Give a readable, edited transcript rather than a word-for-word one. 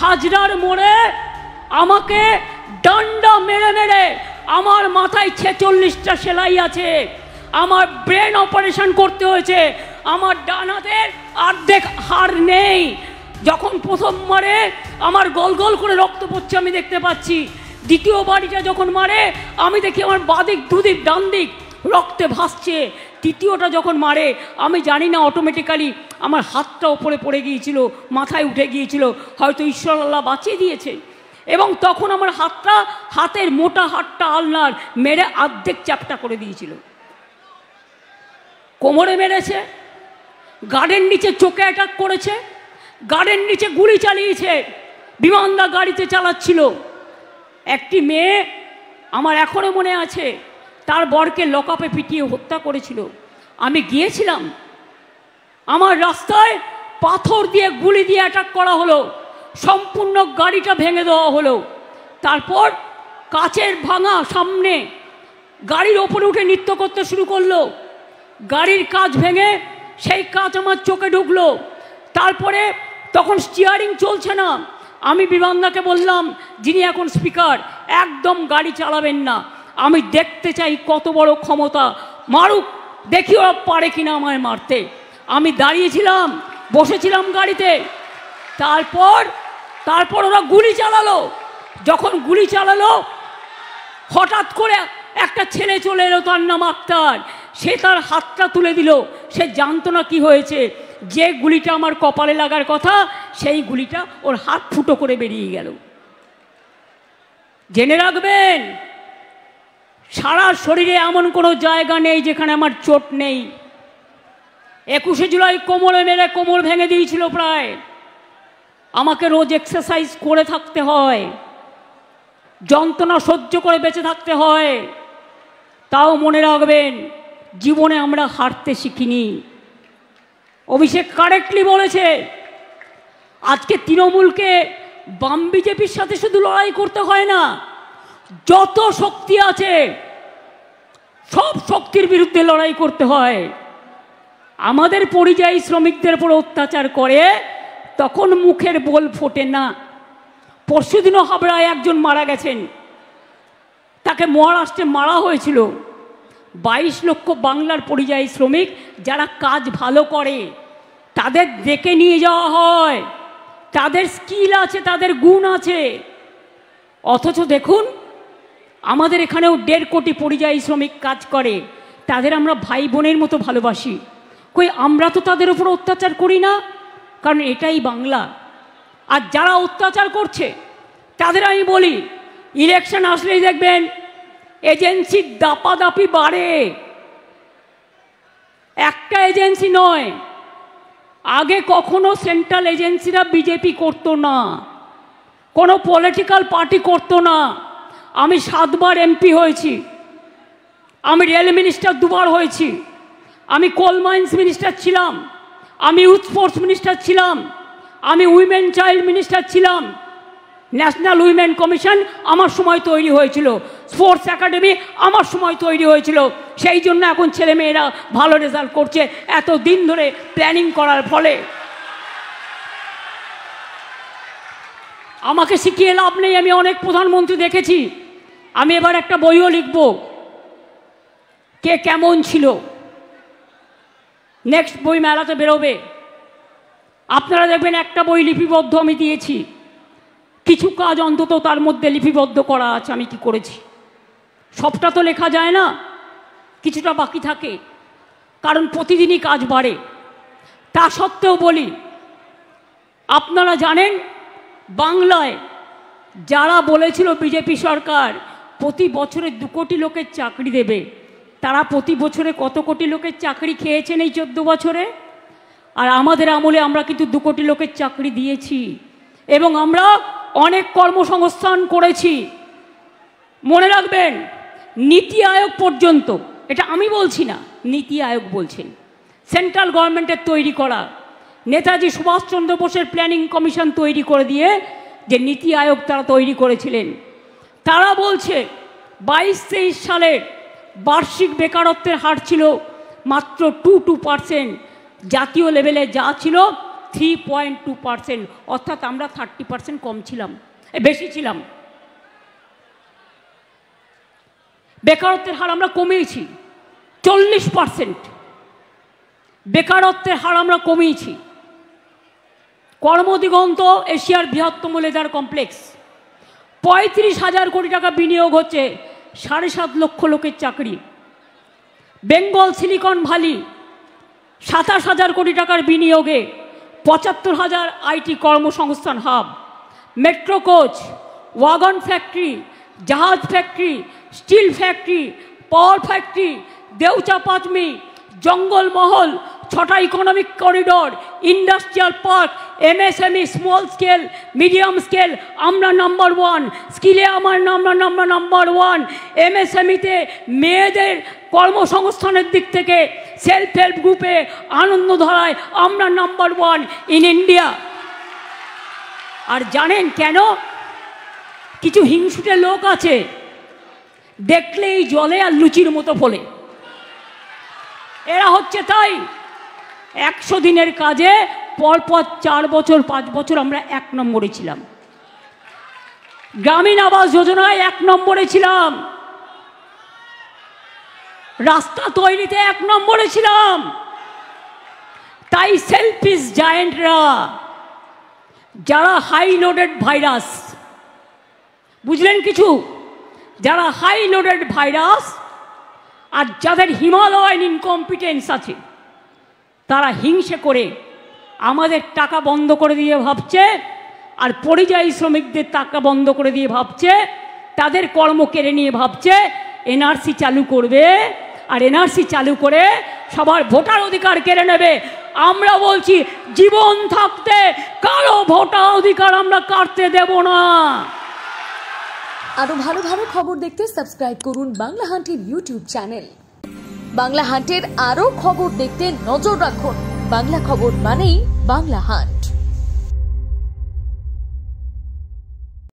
হাজরার মোড়ে আমাকে ডান্ডা মেরে মেরে, আমার মাথায় 46টা সেলাই আছে, আমার ব্রেন অপারেশন করতে হয়েছে, আমার ডান হাতের অর্ধেক হাড় নেই। যখন প্রথম মারে আমার গল গল করে রক্ত পড়ছে আমি দেখতে পাচ্ছি, দ্বিতীয় বাড়িটা যখন মারে আমি দেখি আমার বাদিক দুদিক ডান দিক রক্তে ভাসছে, তৃতীয়টা যখন মারে আমি জানি না অটোমেটিক্যালি আমার হাতটা ওপরে পড়ে গিয়েছিল, মাথায় উঠে গিয়েছিল, হয়তো ঈশ্বর আল্লাহ বাঁচিয়ে দিয়েছে। এবং তখন আমার হাতের মোটা হাতটা আলনার মেরে অর্ধেক চ্যাপটা করে দিয়েছিল। কোমরে মেরেছে, গার্ডের নিচে চোখে অ্যাটাক করেছে, গার্ডের নিচে গুলি চালিয়েছে, বিমানদা গাড়িতে চালাচ্ছিল। একটি মেয়ে আমার এখনো মনে আছে, তার বরকে লকআপে পিটিয়ে হত্যা করেছিল। আমি গিয়েছিলাম, আমার রাস্তায় পাথর দিয়ে গুলি দিয়ে অ্যাটাক করা হলো, সম্পূর্ণ গাড়িটা ভেঙে দেওয়া হলো। তারপর কাচের ভাঙা সামনে গাড়ির ওপরে উঠে নৃত্য করতে শুরু করলো, গাড়ির কাচ ভেঙে সেই কাচ আমার চোখে ঢুকলো। তারপরে তখন স্টিয়ারিং চলছে না, আমি বিমানদাকে বললাম, যিনি এখন স্পিকার, একদম গাড়ি চালাবেন না, আমি দেখতে চাই কত বড় ক্ষমতা, মারুক, দেখি ওরা পারে কিনা আমায় মারতে। আমি দাঁড়িয়েছিলাম, বসেছিলাম গাড়িতে। তারপর ওরা গুলি চালালো। যখন গুলি চালালো হঠাৎ করে একটা ছেলে চলে এলো, তার নাম আক্তার। সে তার হাতটা তুলে দিল, সে জানতো না কি হয়েছে। যে গুলিটা আমার কপালে লাগার কথা, সেই গুলিটা ওর হাত ফুটো করে বেরিয়ে গেল। জেনে রাখবেন, সারা শরীরে এমন কোনো জায়গা নেই যেখানে আমার চোট নেই। 21শে জুলাই কোমরে মেরে কোমর ভেঙে দিয়েছিল প্রায়। আমাকে রোজ এক্সারসাইজ করে থাকতে হয়, যন্ত্রণা সহ্য করে বেঁচে থাকতে হয়। তাও মনে রাখবেন, জীবনে আমরা হারতে শিখিনি। অভিষেক কারেক্টলি বলেছে, আজকে তৃণমূলকে বাম বিজেপির সাথে শুধু লড়াই করতে হয় না, যত শক্তি আছে সব শক্তির বিরুদ্ধে লড়াই করতে হয়। আমাদের পরিযায়ী শ্রমিকদের উপর অত্যাচার করে তখন মুখের বোল ফোটে না। পরশুদিনও হাবড়ায় একজন মারা গেছেন, তাকে মহারাষ্ট্রে মারা হয়েছিল। 22 লক্ষ বাংলার পরিযায়ী শ্রমিক যারা কাজ ভালো করে তাদের ডেকে নিয়ে যাওয়া হয়, তাদের স্কিল আছে, তাদের গুণ আছে। অথচ দেখুন, আমাদের এখানেও 1.5 কোটি পরিযায়ী শ্রমিক কাজ করে, তাদের আমরা ভাই বোনের মতো ভালোবাসি। কই আমরা তো তাদের উপর অত্যাচার করি না, কারণ এটাই বাংলা। আর যারা অত্যাচার করছে তাদের আমি বলি, ইলেকশন আসলেই দেখবেন এজেন্সির দাপাদাপি বাড়ে। একটা এজেন্সি নয়, আগে কখনো সেন্ট্রাল এজেন্সিরা বিজেপি করতো না, কোনো পলিটিক্যাল পার্টি করতো না। আমি 7 বার এমপি হয়েছি, আমি রেল মিনিস্টার 2 বার হয়েছি, আমি কোল মাইন্স মিনিস্টার ছিলাম, আমি ইউথ স্পোর্টস মিনিস্টার ছিলাম, আমি উইমেন চাইল্ড মিনিস্টার ছিলাম। ন্যাশনাল উইমেন কমিশন আমার সময় তৈরি হয়েছিল, স্পোর্টস একাডেমি আমার সময় তৈরি হয়েছিল। সেই জন্য এখন ছেলেমেয়েরা ভালো রেজাল্ট করছে, এত দিন ধরে প্ল্যানিং করার ফলে। আমাকে শিখিয়ে লাভ নেই, আমি অনেক প্রধানমন্ত্রী দেখেছি। আমি এবার একটা বইও লিখব, কে কেমন ছিল। নেক্সট বই মেলাতে বেরোবে, আপনারা দেখবেন একটা বই লিপিবদ্ধ আমি দিয়েছি। কিছু কাজ অন্তত তার মধ্যে লিপিবদ্ধ করা আছে, আমি কি করেছি। সবটা তো লেখা যায় না, কিছুটা বাকি থাকে, কারণ প্রতিদিনই কাজ বাড়ে। তা সত্ত্বেও বলি, আপনারা জানেন বাংলায় যারা বলেছিল বিজেপি সরকার প্রতি বছরে 2 কোটি লোকের চাকরি দেবে, তারা প্রতি বছরে কত কোটি লোকের চাকরি খেয়েছেন এই 14 বছরে? আর আমাদের আমলে আমরা কিন্তু 2 কোটি লোকের চাকরি দিয়েছি এবং আমরা অনেক কর্মসংস্থান করেছি। মনে রাখবেন, নীতি আয়োগ পর্যন্ত, এটা আমি বলছি না, নীতি আয়োগ বলছেন, সেন্ট্রাল গভর্নমেন্টের তৈরি করা, নেতাজি সুভাষচন্দ্র বোসের প্ল্যানিং কমিশন তৈরি করে দিয়ে যে নীতি আয়োগ তারা তৈরি করেছিলেন, তারা বলছে 22-23 সালের বার্ষিক বেকারত্বের হার ছিল মাত্র 2%, জাতীয় লেভেলে যা ছিল 3.2%, অর্থাৎ আমরা 30% কম ছিলাম, বেশি ছিলাম। বেকারত্বের হার আমরা কমিয়েছি 40%, বেকারত্বের হার আমরা কমিয়েছি। কর্মদিগন্ত এশিয়ার বৃহত্তম লেদার কমপ্লেক্স, 35,000 কোটি টাকা বিনিয়োগ হচ্ছে, 7.5 লক্ষ লোকের চাকরি। বেঙ্গল সিলিকন ভ্যালি 27,000 কোটি টাকার বিনিয়োগে 75,000 আইটি কর্মসংস্থান hub. Metro coach, wagon factory, জাহাজ factory, steel factory, power factory, Deucha Pachami, Jangalmahal, 6টা economic corridor, industrial park, MSME, small scale, medium scale, আমরা নাম্বার 1। স্কিলে আমার নাম্বার 1। এমএসএমইতে মেয়েদের কর্মসংস্থানের দিক থেকে সেলফ হেল্প গ্রুপে আনন্দধারায় আমরা নাম্বার 1 ইন ইন্ডিয়া। আর জানেন কেন? কিছু হিংসুটে লোক আছে, দেখলেই জলে আর লুচির মতো ফলে। এরা হচ্ছে তাই 100 দিনের কাজে পরপর 4 বছর 5 বছর আমরা 1 নম্বরে ছিলাম। গ্রামীণ আবাস যোজনায় 1 নম্বরে ছিলাম, রাস্তা তৈরিতে 1 নম্বরে ছিলাম। তাই সেলফিশ জায়েন্টরা, যারা হাই লোডেড ভাইরাস, বুঝলেন কিছু? যারা হাই লোডেড ভাইরাস আর যাদের হিমালয়ান ইনকম্পিটেন্স আছে, তারা হিংসে করে আমাদের টাকা বন্ধ করে দিয়ে ভাবছে, আর পরিযায়ী শ্রমিকদের টাকা বন্ধ করে দিয়ে ভাবছে, তাদের কর্ম কেড়ে নিয়ে ভাবছে এনআরসি চালু করবে, আর এনআরসি চালু করে সবার ভোটার অধিকার কেড়ে নেবে। আমরা বলছি জীবন থাকতে কারো ভোটার অধিকার আমরা কাটতে দেব না। আরো ভালো ভালো খবর দেখতে সাবস্ক্রাইব করুন বাংলা হান্টের ইউটিউব চ্যানেল। বাংলা হান্টের আরো খবর দেখতে নজর রাখুন। বাংলা খবর মানেই বাংলা হান্ট।